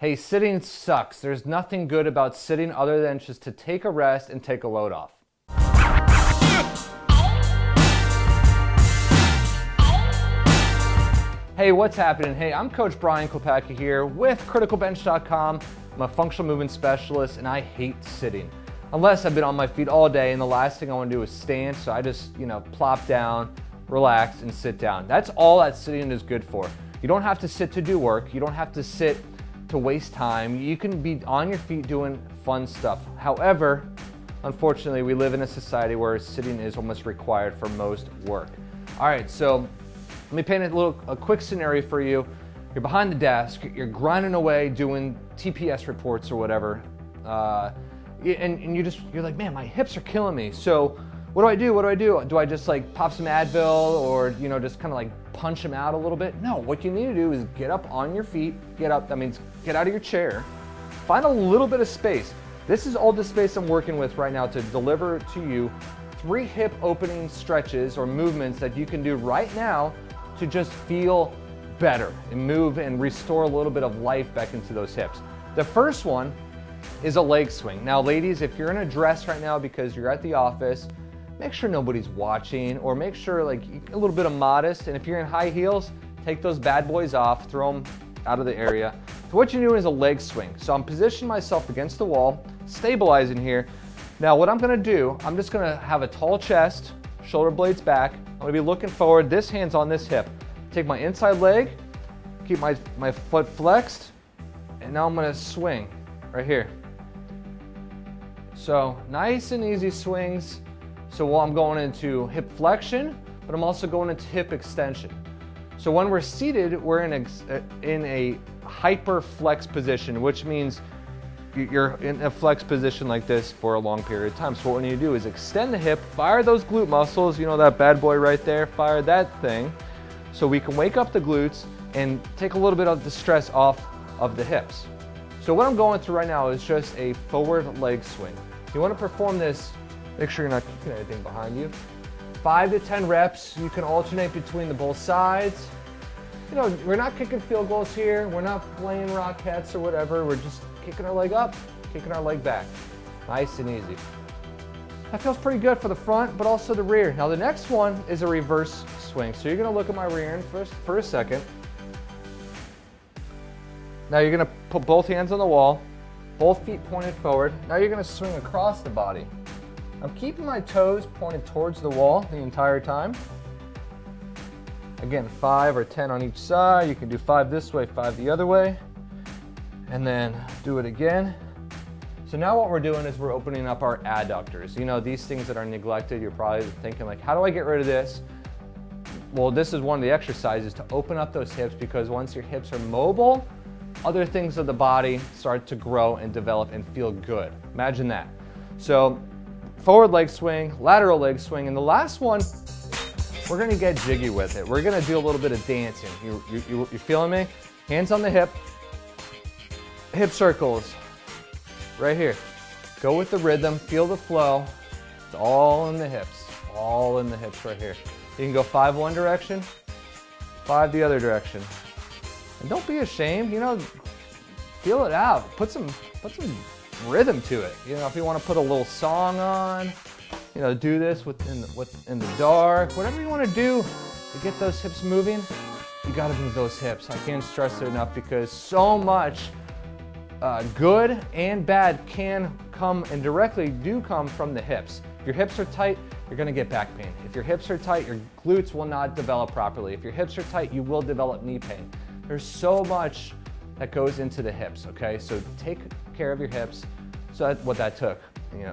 Hey, sitting sucks. There's nothing good about sitting other than just to take a rest and take a load off. Hey, what's happening? Hey, I'm Coach Brian Klepacki here with Criticalbench.com. I'm a functional movement specialist and I hate sitting. Unless I've been on my feet all day and the last thing I want to do is stand, so I just, plop down, relax, and sit down. That's all that sitting is good for. You don't have to sit to do work. You don't have to sit to waste time. You can be on your feet doing fun stuff. However, unfortunately, we live in a society where sitting is almost required for most work. All right, so let me paint a quick scenario for you. You're behind the desk, you're grinding away doing TPS reports or whatever, and you're like, man, my hips are killing me. So what do I do? Do I just like pop some Advil or just kind of like punch them out a little bit? No, what you need to do is get up on your feet, that means get out of your chair, find a little bit of space. This is all the space I'm working with right now to deliver to you 3 hip opening stretches or movements that you can do right now to just feel better and move and restore a little bit of life back into those hips. The first one is a leg swing. Now, ladies, if you're in a dress right now because you're at the office, make sure nobody's watching, or make sure like a little bit of modest. And if you're in high heels, take those bad boys off, throw them out of the area. So what you're doing is a leg swing. So I'm positioning myself against the wall, stabilizing here. Now what I'm gonna do, I'm just gonna have a tall chest, shoulder blades back. I'm gonna be looking forward, this hand's on this hip. Take my inside leg, keep my foot flexed, and now I'm gonna swing right here. So nice and easy swings. So while I'm going into hip flexion, but I'm also going into hip extension. So when we're seated, we're in a hyper flex position, which means you're in a flex position like this for a long period of time. So what we need to do is extend the hip, fire those glute muscles, that bad boy right there, fire that thing, so we can wake up the glutes and take a little bit of the stress off of the hips. So what I'm going through right now is just a forward leg swing. You want to perform this, make sure you're not kicking anything behind you. 5 to 10 reps. You can alternate between the both sides. We're not kicking field goals here. We're not playing Rockettes or whatever. We're just kicking our leg up, kicking our leg back. Nice and easy. That feels pretty good for the front, but also the rear. Now the next one is a reverse swing. So you're gonna look at my rear end for a second. Now you're gonna put both hands on the wall, both feet pointed forward. Now you're gonna swing across the body. I'm keeping my toes pointed towards the wall the entire time. Again, 5 or 10 on each side. You can do 5 this way, 5 the other way, and then do it again. So now what we're doing is we're opening up our adductors. These things that are neglected, you're probably thinking like, how do I get rid of this? Well, this is one of the exercises to open up those hips, because once your hips are mobile, other things of the body start to grow and develop and feel good. Imagine that. So forward leg swing, lateral leg swing, and the last one, we're gonna get jiggy with it. We're gonna do a little bit of dancing. You feeling me? Hands on the hip circles, right here. Go with the rhythm, feel the flow. It's all in the hips right here. You can go 5 one direction, 5 the other direction. And don't be ashamed, feel it out. Put some rhythm to it. If you want to put a little song on, do this in the dark, whatever you want to do to get those hips moving, you got to move those hips. I can't stress it enough, because so much good and bad can come and directly do come from the hips. If your hips are tight, you're gonna get back pain. If your hips are tight, your glutes will not develop properly. If your hips are tight, you will develop knee pain. There's so much that goes into the hips, okay? So take care of your hips. So that's what that took.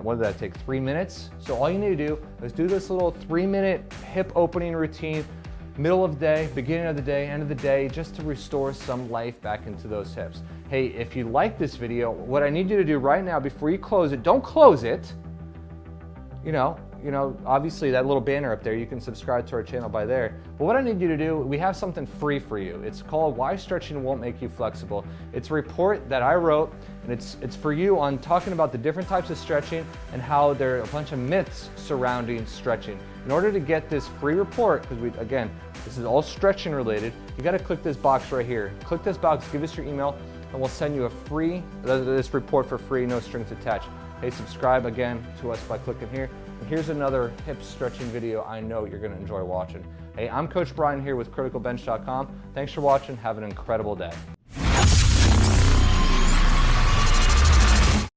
What did that take? 3 minutes? So all you need to do is do this little 3-minute hip opening routine, middle of the day, beginning of the day, end of the day, just to restore some life back into those hips. Hey, if you like this video, what I need you to do right now before you close it, don't close it. Obviously that little banner up there, you can subscribe to our channel by there. But what I need you to do, we have something free for you. It's called Why Stretching Won't Make You Flexible. It's a report that I wrote, and it's for you on talking about the different types of stretching and how there are a bunch of myths surrounding stretching. In order to get this free report, because again, this is all stretching related, you gotta click this box right here. Click this box, give us your email, and we'll send you this report for free, no strings attached. Hey, subscribe again to us by clicking here. And here's another hip stretching video I know you're gonna enjoy watching. Hey, I'm Coach Brian here with Criticalbench.com. Thanks for watching, have an incredible day.